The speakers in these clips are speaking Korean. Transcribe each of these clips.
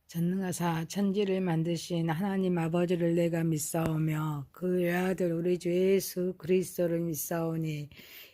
전능하사 천지를 만드신 하나님 아버지를 내가 믿사오며 그 외아들 우리 주 예수 그리스도를 믿사오니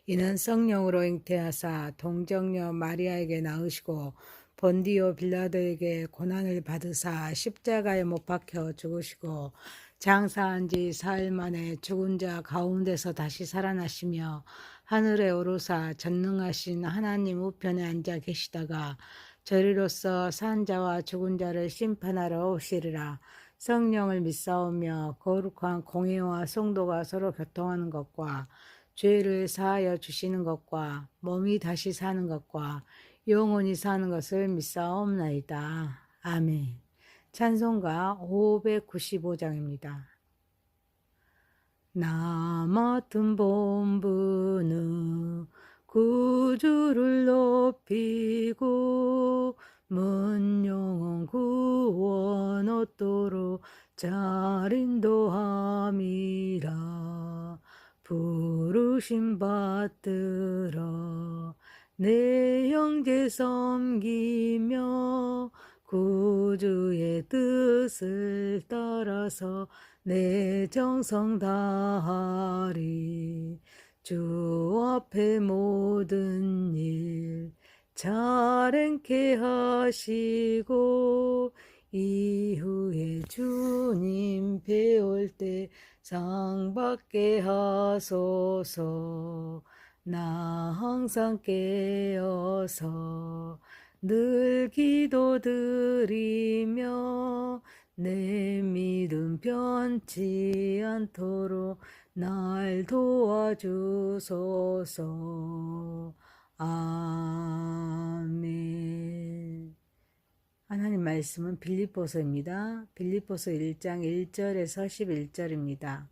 이는 성령으로 잉태하사 동정녀 마리아에게 낳으시고 본디오 빌라도에게 고난을 받으사 십자가에 못 박혀 죽으시고 장사한 지 사흘 만에 죽은 자 가운데서 다시 살아나시며 하늘에 오르사 전능하신 하나님 우편에 앉아 계시다가 저리로서 산 자와 죽은 자를 심판하러 오시리라. 성령을 믿사오며 거룩한 공회와 성도가 서로 교통하는 것과 죄를 사하여 주시는 것과 몸이 다시 사는 것과 영원히 사는 것을 믿사옵나이다. 아멘. 찬송가 595장입니다. 나 맡은 본분은 구주를 높이고 문영원 구원 얻도록 잘 인도함이라. 부르심 받들어 내 형제 섬기며 구주의 뜻을 따라서 내 정성 다하리. 주 앞에 모든 일 잘 행케 하시고 이후에 주님 배울 때 상 받게 하소서. 나 항상 깨어서 늘 기도드리며 내 믿음 변치 않도록 날 도와주소서. 아멘. 하나님 말씀은 빌립보서입니다. 빌립보서 1장 1절에서 11절입니다.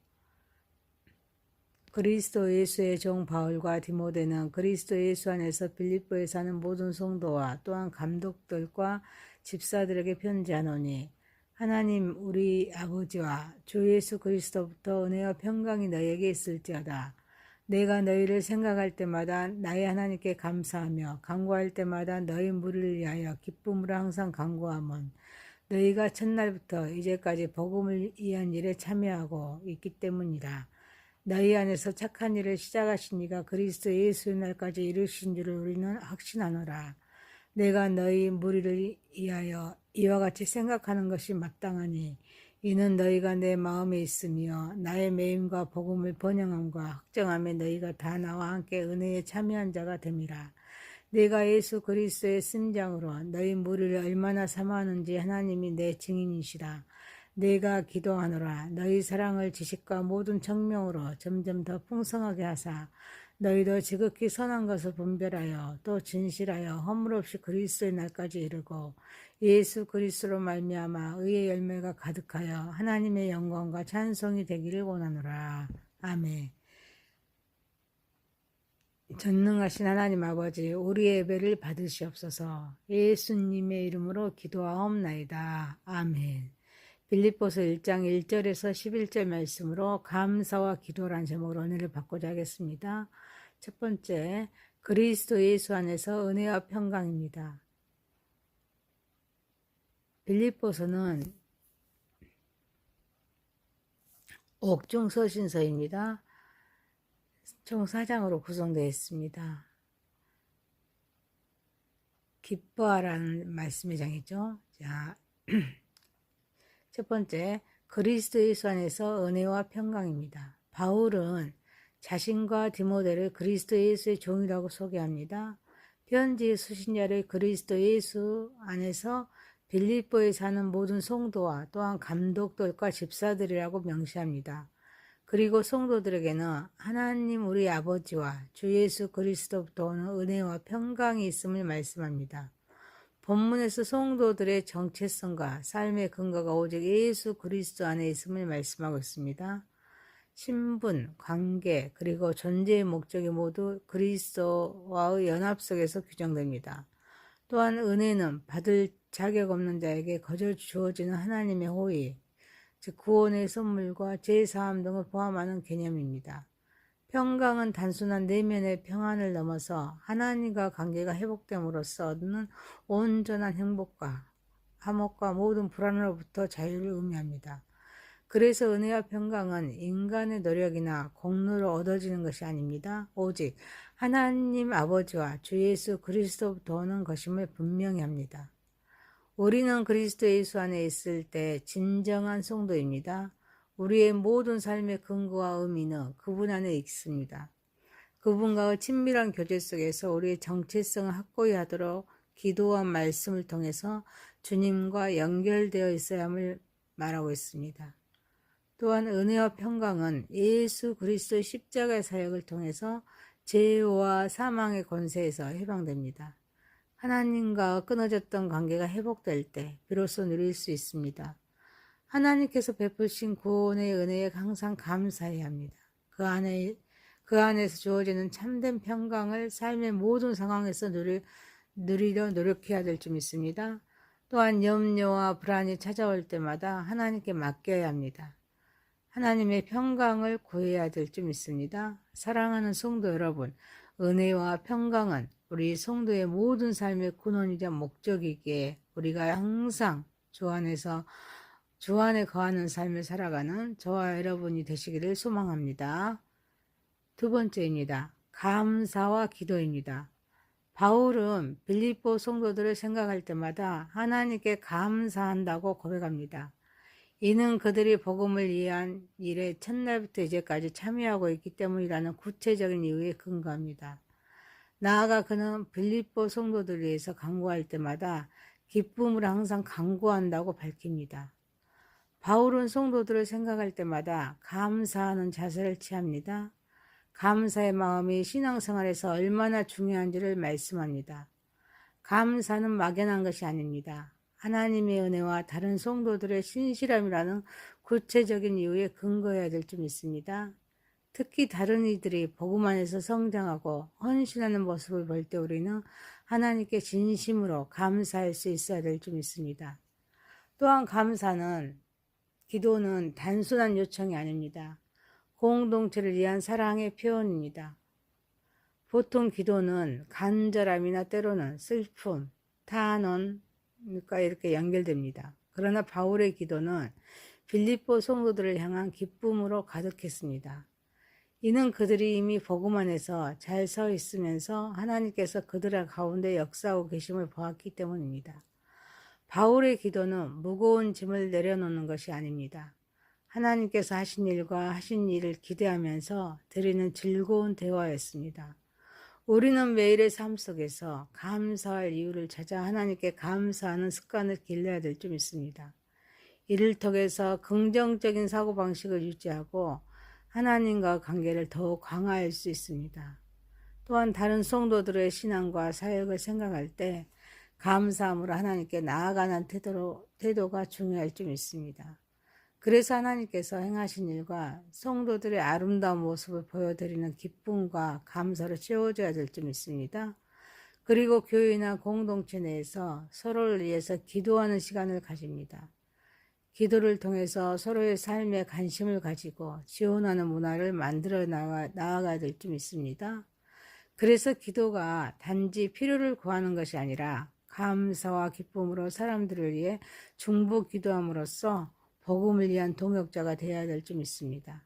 그리스도 예수의 종 바울과 디모데는 그리스도 예수 안에서 빌립보에 사는 모든 성도와 또한 감독들과 집사들에게 편지하노니 하나님 우리 아버지와 주 예수 그리스도부터 은혜와 평강이 너희에게 있을지어다. 내가 너희를 생각할 때마다 나의 하나님께 감사하며 간구할 때마다 너희 무리를 위하여 기쁨으로 항상 간구함은 너희가 첫날부터 이제까지 복음을 위한 일에 참여하고 있기 때문이라. 너희 안에서 착한 일을 시작하신 이가 그리스도 예수의 날까지 이루신 줄을 우리는 확신하노라. 내가 너희 무리를 위하여 이와 같이 생각하는 것이 마땅하니 이는 너희가 내 마음에 있으며 나의 매임과 복음을 번영함과 확정함에 너희가 다 나와 함께 은혜에 참여한 자가 됨이라. 내가 예수 그리스도의 심장으로 너희 무리를 얼마나 사모하는지 하나님이 내 증인이시라. 내가 기도하노라. 너희 사랑을 지식과 모든 청명으로 점점 더 풍성하게 하사 너희도 지극히 선한 것을 분별하여 또 진실하여 허물 없이 그리스도의 날까지 이르고 예수 그리스도로 말미암아 의의 열매가 가득하여 하나님의 영광과 찬송이 되기를 원하노라. 아멘. 전능하신 하나님 아버지, 우리의 예배를 받으시옵소서. 예수님의 이름으로 기도하옵나이다. 아멘. 빌립보서 1장 1절에서 11절 말씀으로 감사와 기도라는 제목으로 은혜를 받고자 하겠습니다. 첫 번째, 그리스도 예수 안에서 은혜와 평강입니다. 빌립보서는 옥중 서신서입니다. 총 4장으로 구성되어 있습니다. 기뻐하라는 말씀의 장이죠. 자, 첫 번째, 그리스도 예수 안에서 은혜와 평강입니다. 바울은 자신과 디모데를 그리스도 예수의 종이라고 소개합니다. 편지의 수신자를 그리스도 예수 안에서 빌립보에 사는 모든 성도와 또한 감독들과 집사들이라고 명시합니다. 그리고 성도들에게는 하나님 우리 아버지와 주 예수 그리스도부터 오는 은혜와 평강이 있음을 말씀합니다. 본문에서 성도들의 정체성과 삶의 근거가 오직 예수 그리스도 안에 있음을 말씀하고 있습니다. 신분, 관계, 그리고 존재의 목적이 모두 그리스도와의 연합 속에서 규정됩니다. 또한 은혜는 받을 자격 없는 자에게 거저 주어지는 하나님의 호의, 즉 구원의 선물과 죄사함 등을 포함하는 개념입니다. 평강은 단순한 내면의 평안을 넘어서 하나님과 관계가 회복됨으로써 얻는 온전한 행복과 암흑과 모든 불안으로부터 자유를 의미합니다. 그래서 은혜와 평강은 인간의 노력이나 공로로 얻어지는 것이 아닙니다. 오직 하나님 아버지와 주 예수 그리스도부터 오는 것임을 분명히 합니다. 우리는 그리스도 예수 안에 있을 때 진정한 성도입니다. 우리의 모든 삶의 근거와 의미는 그분 안에 있습니다. 그분과의 친밀한 교제 속에서 우리의 정체성을 확고히 하도록 기도와 말씀을 통해서 주님과 연결되어 있어야 함을 말하고 있습니다. 또한 은혜와 평강은 예수 그리스도의 십자가의 사역을 통해서 죄와 사망의 권세에서 해방됩니다. 하나님과 끊어졌던 관계가 회복될 때 비로소 누릴 수 있습니다. 하나님께서 베푸신 구원의 은혜에 항상 감사해야 합니다. 그 안에서 주어지는 참된 평강을 삶의 모든 상황에서 누리려 노력해야 될 줄 믿습니다. 또한 염려와 불안이 찾아올 때마다 하나님께 맡겨야 합니다. 하나님의 평강을 구해야 될 줄 믿습니다. 사랑하는 성도 여러분, 은혜와 평강은 우리 성도의 모든 삶의 근원이자 목적이기에 우리가 항상 주 안에 거하는 삶을 살아가는 저와 여러분이 되시기를 소망합니다. 두 번째입니다. 감사와 기도입니다. 바울은 빌립보 성도들을 생각할 때마다 하나님께 감사한다고 고백합니다. 이는 그들이 복음을 위한 일에 첫날부터 이제까지 참여하고 있기 때문이라는 구체적인 이유에 근거합니다. 나아가 그는 빌립보 성도들을 위해서 간구할 때마다 기쁨을 항상 간구한다고 밝힙니다. 바울은 성도들을 생각할 때마다 감사하는 자세를 취합니다. 감사의 마음이 신앙생활에서 얼마나 중요한지를 말씀합니다. 감사는 막연한 것이 아닙니다. 하나님의 은혜와 다른 성도들의 신실함이라는 구체적인 이유에 근거해야 될 줄 믿습니다. 특히 다른 이들이 복음 안에서 성장하고 헌신하는 모습을 볼 때 우리는 하나님께 진심으로 감사할 수 있어야 될 줄 믿습니다. 또한 기도는 단순한 요청이 아닙니다. 공동체를 위한 사랑의 표현입니다. 보통 기도는 간절함이나 때로는 슬픔, 탄원과 이렇게 연결됩니다. 그러나 바울의 기도는 빌립보 성도들을 향한 기쁨으로 가득했습니다. 이는 그들이 이미 복음 안에서 잘 서 있으면서 하나님께서 그들 가운데 역사하고 계심을 보았기 때문입니다. 바울의 기도는 무거운 짐을 내려놓는 것이 아닙니다. 하나님께서 하신 일과 하신 일을 기대하면서 드리는 즐거운 대화였습니다. 우리는 매일의 삶 속에서 감사할 이유를 찾아 하나님께 감사하는 습관을 길러야 될 줄 믿습니다. 이를 통해서 긍정적인 사고방식을 유지하고 하나님과 관계를 더욱 강화할 수 있습니다. 또한 다른 성도들의 신앙과 사역을 생각할 때 감사함으로 하나님께 나아가는 태도가 중요할 줄 믿습니다. 그래서 하나님께서 행하신 일과 성도들의 아름다운 모습을 보여드리는 기쁨과 감사로 채워져야 될 줄 믿습니다. 그리고 교회나 공동체 내에서 서로를 위해서 기도하는 시간을 가집니다. 기도를 통해서 서로의 삶에 관심을 가지고 지원하는 문화를 만들어 나아가야 될 줄 믿습니다. 그래서 기도가 단지 필요를 구하는 것이 아니라 감사와 기쁨으로 사람들을 위해 중보 기도함으로써 복음을 위한 동역자가 되어야 될 줄 믿습니다.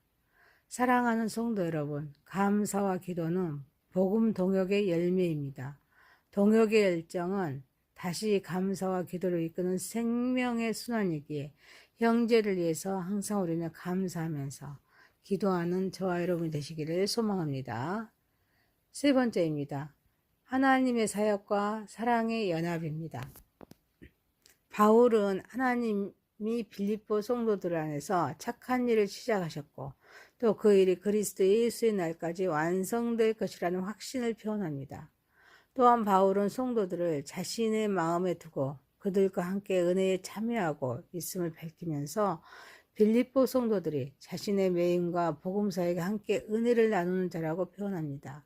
사랑하는 성도 여러분, 감사와 기도는 복음 동역의 열매입니다. 동역의 열정은 다시 감사와 기도를 이끄는 생명의 순환이기에 형제를 위해서 항상 우리는 감사하면서 기도하는 저와 여러분이 되시기를 소망합니다. 세 번째입니다. 하나님의 사역과 사랑의 연합입니다. 바울은 하나님이 빌립보 성도들 안에서 착한 일을 시작하셨고 또 그 일이 그리스도 예수의 날까지 완성될 것이라는 확신을 표현합니다. 또한 바울은 성도들을 자신의 마음에 두고 그들과 함께 은혜에 참여하고 있음을 밝히면서 빌립보 성도들이 자신의 매임과 복음사에게 함께 은혜를 나누는 자라고 표현합니다.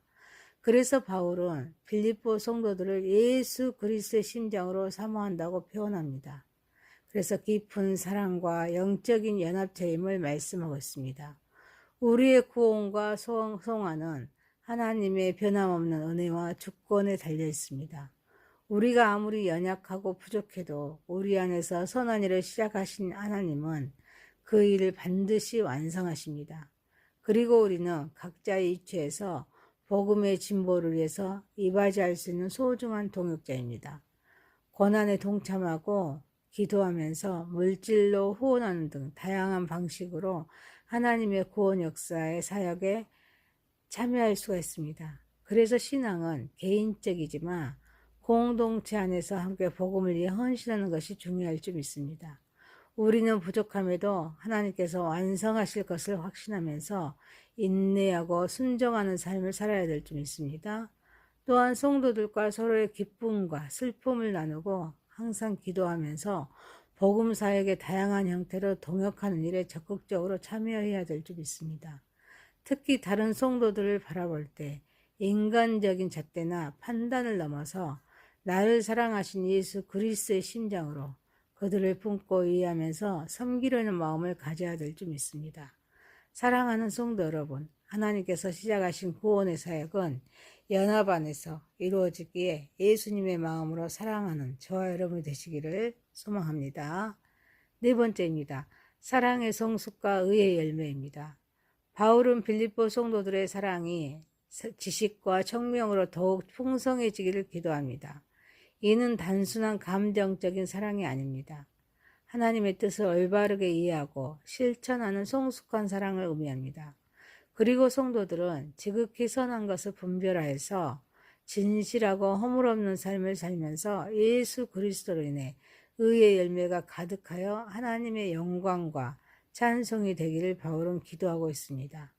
그래서 바울은 빌립보 성도들을 예수 그리스도의 심장으로 사모한다고 표현합니다. 그래서 깊은 사랑과 영적인 연합체임을 말씀하고 있습니다. 우리의 구원과 성화는 하나님의 변함없는 은혜와 주권에 달려 있습니다. 우리가 아무리 연약하고 부족해도 우리 안에서 선한 일을 시작하신 하나님은 그 일을 반드시 완성하십니다. 그리고 우리는 각자의 위치에서 복음의 진보를 위해서 이바지할 수 있는 소중한 동역자입니다. 고난에 동참하고 기도하면서 물질로 후원하는 등 다양한 방식으로 하나님의 구원 역사의 사역에 참여할 수가 있습니다. 그래서 신앙은 개인적이지만 공동체 안에서 함께 복음을 위해 헌신하는 것이 중요할 줄 믿습니다. 우리는 부족함에도 하나님께서 완성하실 것을 확신하면서 인내하고 순종하는 삶을 살아야 될 줄 믿습니다. 또한 성도들과 서로의 기쁨과 슬픔을 나누고 항상 기도하면서 복음 사역의 다양한 형태로 동역하는 일에 적극적으로 참여해야 될 줄 믿습니다. 특히 다른 성도들을 바라볼 때 인간적인 잣대나 판단을 넘어서 나를 사랑하신 예수 그리스도의 심장으로 그들을 품고 이해하면서 섬기려는 마음을 가져야 될 줄 믿습니다. 사랑하는 성도 여러분, 하나님께서 시작하신 구원의 사역은 연합 안에서 이루어지기에 예수님의 마음으로 사랑하는 저와 여러분이 되시기를 소망합니다. 네 번째입니다. 사랑의 성숙과 의의 열매입니다. 바울은 빌립보 성도들의 사랑이 지식과 청명으로 더욱 풍성해지기를 기도합니다. 이는 단순한 감정적인 사랑이 아닙니다. 하나님의 뜻을 올바르게 이해하고 실천하는 성숙한 사랑을 의미합니다. 그리고 성도들은 지극히 선한 것을 분별하여서 진실하고 허물없는 삶을 살면서 예수 그리스도로 인해 의의 열매가 가득하여 하나님의 영광과 찬송이 되기를 바울은 기도하고 있습니다.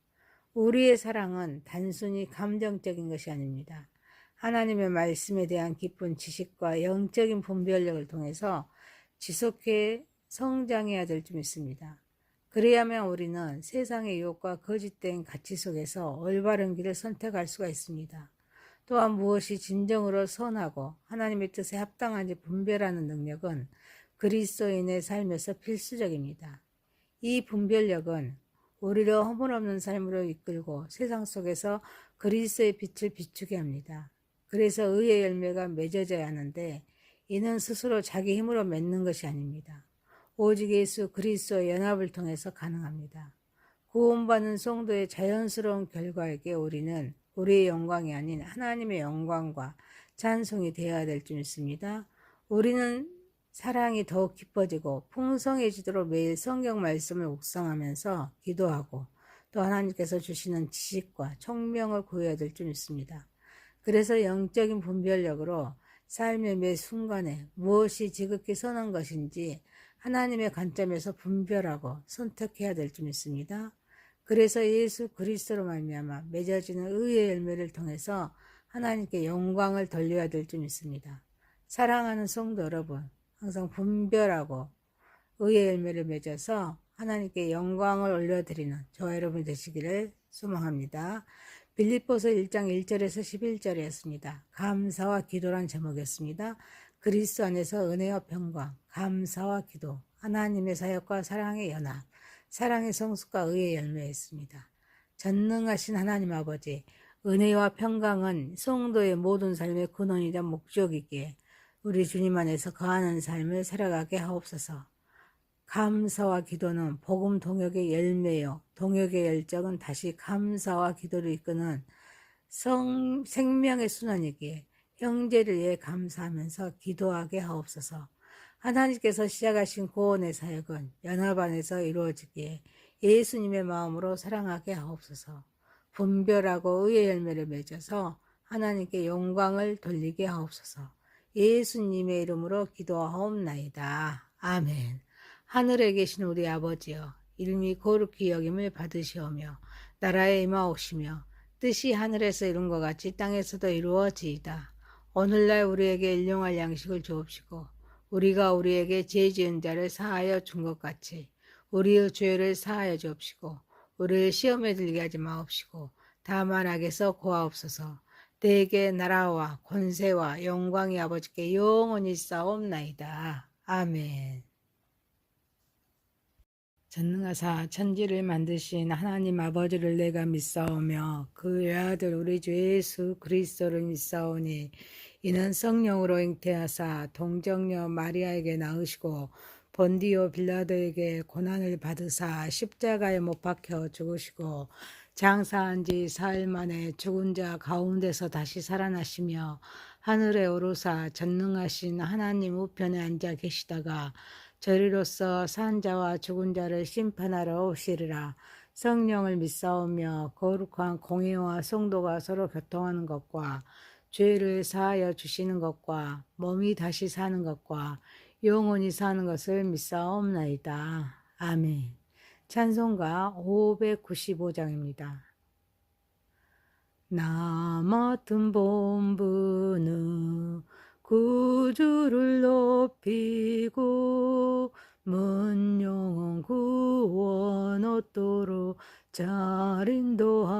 우리의 사랑은 단순히 감정적인 것이 아닙니다. 하나님의 말씀에 대한 깊은 지식과 영적인 분별력을 통해서 지속해 성장해야 될 줄 믿습니다. 그래야만 우리는 세상의 유혹과 거짓된 가치 속에서 올바른 길을 선택할 수가 있습니다. 또한 무엇이 진정으로 선하고 하나님의 뜻에 합당한지 분별하는 능력은 그리스도인의 삶에서 필수적입니다. 이 분별력은 우리를 허물없는 삶으로 이끌고 세상 속에서 그리스도의 빛을 비추게 합니다. 그래서 의의 열매가 맺어져야 하는데 이는 스스로 자기 힘으로 맺는 것이 아닙니다. 오직 예수 그리스도의 연합을 통해서 가능합니다. 구원받는 성도의 자연스러운 결과에게 우리는 우리의 영광이 아닌 하나님의 영광과 찬송이 되어야 될 줄 믿습니다. 우리는 사랑이 더욱 깊어지고 풍성해지도록 매일 성경 말씀을 묵상하면서 기도하고 또 하나님께서 주시는 지식과 총명을 구해야 될 줄 믿습니다. 그래서 영적인 분별력으로 삶의 매 순간에 무엇이 지극히 선한 것인지 하나님의 관점에서 분별하고 선택해야 될 줄 믿습니다. 그래서 예수 그리스도로 말미암아 맺어지는 의의 열매를 통해서 하나님께 영광을 돌려야 될 줄 믿습니다. 사랑하는 성도 여러분, 항상 분별하고 의의 열매를 맺어서 하나님께 영광을 올려드리는 저와 여러분이 되시기를 소망합니다. 빌립보서 1장 1절에서 11절이었습니다. 감사와 기도란 제목이었습니다. 그리스도 안에서 은혜와 평강, 감사와 기도, 하나님의 사역과 사랑의 연합, 사랑의 성숙과 의의 열매였습니다. 전능하신 하나님 아버지, 은혜와 평강은 성도의 모든 삶의 근원이자 목적이기에 우리 주님 안에서 거하는 삶을 살아가게 하옵소서. 감사와 기도는 복음 동역의 열매요. 동역의 열정은 다시 감사와 기도를 이끄는 생명의 순환이기에 형제를 위해 감사하면서 기도하게 하옵소서. 하나님께서 시작하신 구원의 사역은 연합 안에서 이루어지기에 예수님의 마음으로 사랑하게 하옵소서. 분별하고 의의 열매를 맺어서 하나님께 영광을 돌리게 하옵소서. 예수님의 이름으로 기도하옵나이다. 아멘. 하늘에 계신 우리 아버지여, 이름이 거룩히 여김을 받으시오며 나라에 임하옵시며 뜻이 하늘에서 이룬 것 같이 땅에서도 이루어지이다. 오늘날 우리에게 일용할 양식을 주옵시고 우리가 우리에게 죄 지은 자를 사하여 준 것 같이 우리의 죄를 사하여 주옵시고 우리를 시험에 들게 하지 마옵시고 다만 악에서 구하옵소서. 대개 나라와 권세와 영광이 아버지께 영원히 있사옵나이다. 아멘. 전능하사 천지를 만드신 하나님 아버지를 내가 믿사오며 그 외아들 우리 주 예수 그리스도를 믿사오니 이는 성령으로 잉태하사 동정녀 마리아에게 낳으시고 본디오 빌라도에게 고난을 받으사 십자가에 못 박혀 죽으시고 장사한 지 사흘 만에 죽은 자 가운데서 다시 살아나시며 하늘에 오르사 전능하신 하나님 우편에 앉아 계시다가 저리로서 산 자와 죽은 자를 심판하러 오시리라. 성령을 믿사오며 거룩한 공회와 성도가 서로 교통하는 것과 죄를 사하여 주시는 것과 몸이 다시 사는 것과 영원히 사는 것을 믿사옵나이다. 아멘. 찬송가 595장입니다. 나 맡은 본분은 구주를 높이고 문영원 구원 얻도록 잘 인도함이라.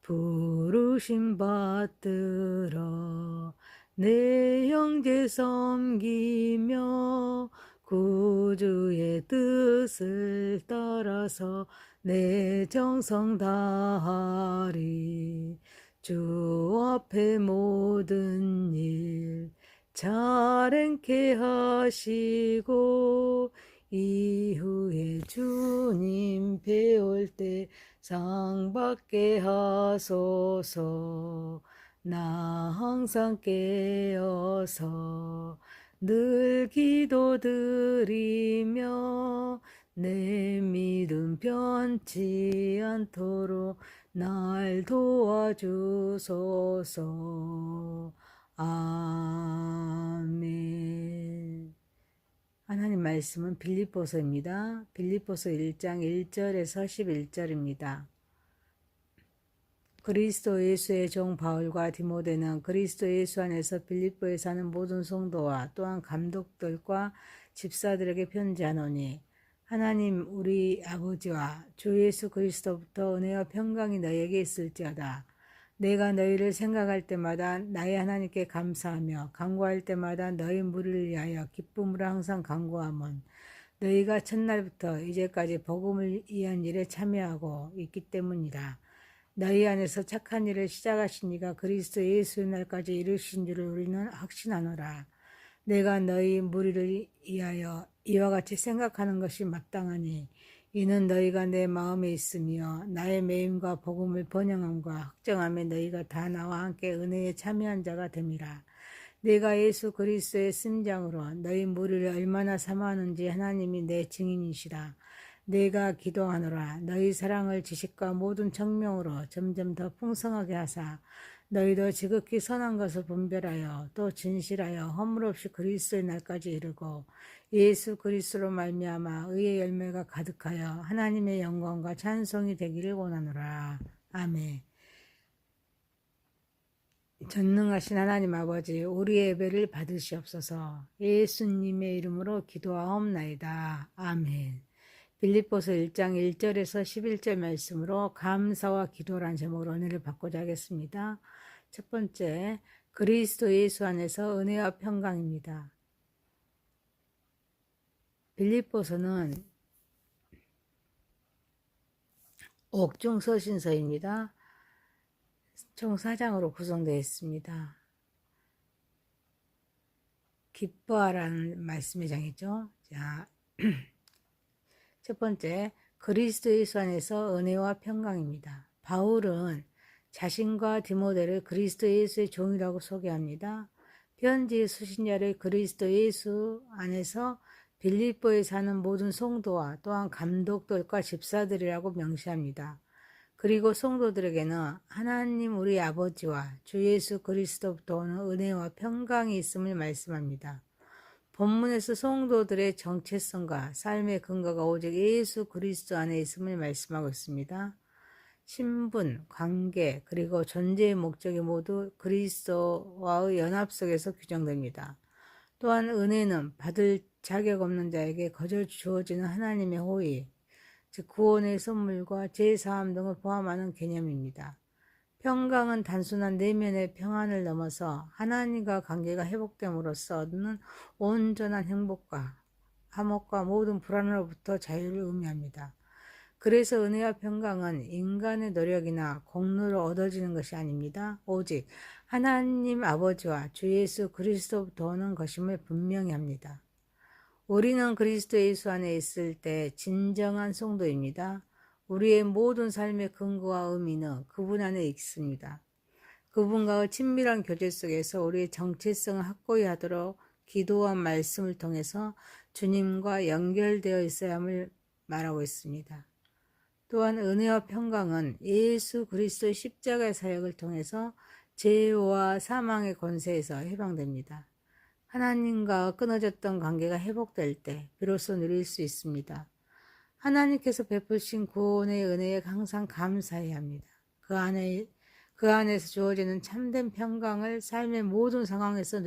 부르심 받들어 내 형제 섬기며 구주의 뜻을 따라서 내 정성 다하리. 주 앞에 모든 일 잘 행케 하시고 이후에 주님 배울 때 상 받게 하소서. 나 항상 깨어서 늘 기도드리며 내 믿음 변치 않도록 날 도와주소서. 아멘. 하나님 말씀은 빌립보서입니다. 빌립보서 1장 1절에서 11절입니다. 그리스도 예수의 종 바울과 디모데는 그리스도 예수 안에서 빌립보에 사는 모든 성도와 또한 감독들과 집사들에게 편지하노니 하나님 우리 아버지와 주 예수 그리스도부터 은혜와 평강이 너희에게 있을지어다. 내가 너희를 생각할 때마다 나의 하나님께 감사하며 간구할 때마다 너희 무리를 위하여 기쁨으로 항상 간구함은 너희가 첫날부터 이제까지 복음을 위한 일에 참여하고 있기 때문이라. 너희 안에서 착한 일을 시작하신 이가 그리스도 예수의 날까지 이루신 줄을 우리는 확신하노라. 내가 너희 무리를 위하여 이와 같이 생각하는 것이 마땅하니 이는 너희가 내 마음에 있으며 나의 매임과 복음을 번영함과 확정함에 너희가 다 나와 함께 은혜에 참여한 자가 됨이라. 내가 예수 그리스도의 심장으로 너희 무리를 얼마나 사모하는지 하나님이 내 증인이시라. 내가 기도하노라. 너희 사랑을 지식과 모든 청명으로 점점 더 풍성하게 하사 너희도 지극히 선한 것을 분별하여 또 진실하여 허물없이 그리스도의 날까지 이르고 예수 그리스도로 말미암아 의의 열매가 가득하여 하나님의 영광과 찬송이 되기를 원하노라. 아멘. 전능하신 하나님 아버지, 우리의 예배를 받으시옵소서. 예수님의 이름으로 기도하옵나이다. 아멘. 빌립보서 1장 1절에서 11절 말씀으로 감사와 기도란 제목으로 은혜를 받고자 하겠습니다. 첫 번째, 그리스도 예수 안에서 은혜와 평강입니다. 빌립보서는 옥중 서신서입니다. 총 4장으로 구성되어 있습니다. 기뻐하라는 말씀의 장이죠. 자, 첫 번째, 그리스도 예수 안에서 은혜와 평강입니다. 바울은 자신과 디모데를 그리스도 예수의 종이라고 소개합니다. 편지 수신자를 그리스도 예수 안에서 빌립보에 사는 모든 성도와 또한 감독들과 집사들이라고 명시합니다. 그리고 성도들에게는 하나님 우리 아버지와 주 예수 그리스도부터 오는 은혜와 평강이 있음을 말씀합니다. 본문에서 성도들의 정체성과 삶의 근거가 오직 예수 그리스도 안에 있음을 말씀하고 있습니다. 신분, 관계, 그리고 존재의 목적이 모두 그리스도와의 연합 속에서 규정됩니다. 또한 은혜는 받을 자격 없는 자에게 거저 주어지는 하나님의 호의, 즉 구원의 선물과 제사함 등을 포함하는 개념입니다. 평강은 단순한 내면의 평안을 넘어서 하나님과 관계가 회복됨으로써 얻는 온전한 행복과 화목과 모든 불안으로부터 자유를 의미합니다. 그래서 은혜와 평강은 인간의 노력이나 공로로 얻어지는 것이 아닙니다. 오직 하나님 아버지와 주 예수 그리스도부터 오는 것임을 분명히 합니다. 우리는 그리스도 예수 안에 있을 때 진정한 성도입니다. 우리의 모든 삶의 근거와 의미는 그분 안에 있습니다. 그분과의 친밀한 교제 속에서 우리의 정체성을 확고히 하도록 기도와 말씀을 통해서 주님과 연결되어 있어야 함을 말하고 있습니다. 또한 은혜와 평강은 예수 그리스도의 십자가의 사역을 통해서 죄와 사망의 권세에서 해방됩니다. 하나님과 끊어졌던 관계가 회복될 때 비로소 누릴 수 있습니다. 하나님께서 베푸신 구원의 은혜에 항상 감사해야 합니다. 그 안에서 주어지는 참된 평강을 삶의 모든 상황에서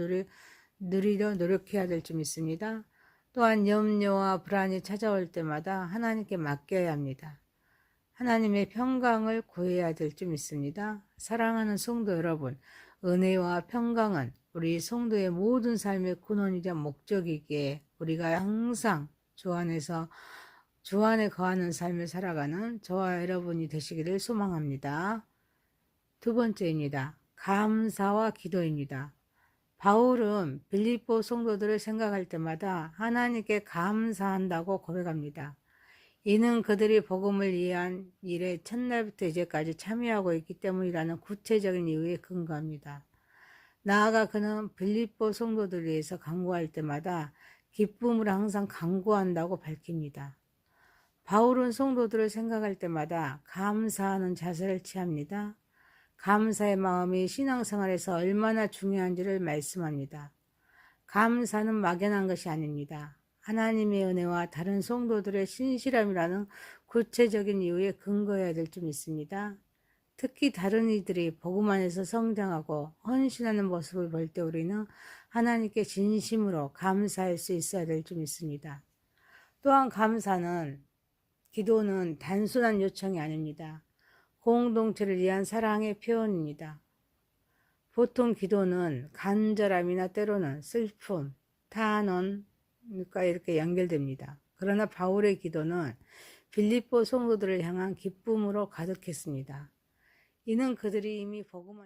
누리려 노력해야 될 줄 믿습니다. 또한 염려와 불안이 찾아올 때마다 하나님께 맡겨야 합니다. 하나님의 평강을 구해야 될 줄 믿습니다. 사랑하는 성도 여러분, 은혜와 평강은 우리 성도의 모든 삶의 근원이자 목적이기에 우리가 항상 주 안에 거하는 삶을 살아가는 저와 여러분이 되시기를 소망합니다. 두 번째입니다. 감사와 기도입니다. 바울은 빌립보 성도들을 생각할 때마다 하나님께 감사한다고 고백합니다. 이는 그들이 복음을 이해한 일에 첫날부터 이제까지 참여하고 있기 때문이라는 구체적인 이유에 근거합니다. 나아가 그는 빌립보 성도들을 위해서 간구할 때마다 기쁨을 항상 간구한다고 밝힙니다. 바울은 성도들을 생각할 때마다 감사하는 자세를 취합니다. 감사의 마음이 신앙생활에서 얼마나 중요한지를 말씀합니다. 감사는 막연한 것이 아닙니다. 하나님의 은혜와 다른 성도들의 신실함이라는 구체적인 이유에 근거해야 될 줄 믿습니다. 특히 다른 이들이 복음 안에서 성장하고 헌신하는 모습을 볼 때 우리는 하나님께 진심으로 감사할 수 있어야 될 줄 믿습니다. 또한 기도는 단순한 요청이 아닙니다. 공동체를 위한 사랑의 표현입니다. 보통 기도는 간절함이나 때로는 슬픔, 탄원과 이렇게 연결됩니다. 그러나 바울의 기도는 빌립보 성도들을 향한 기쁨으로 가득했습니다. 이는 그들이 이미 복음을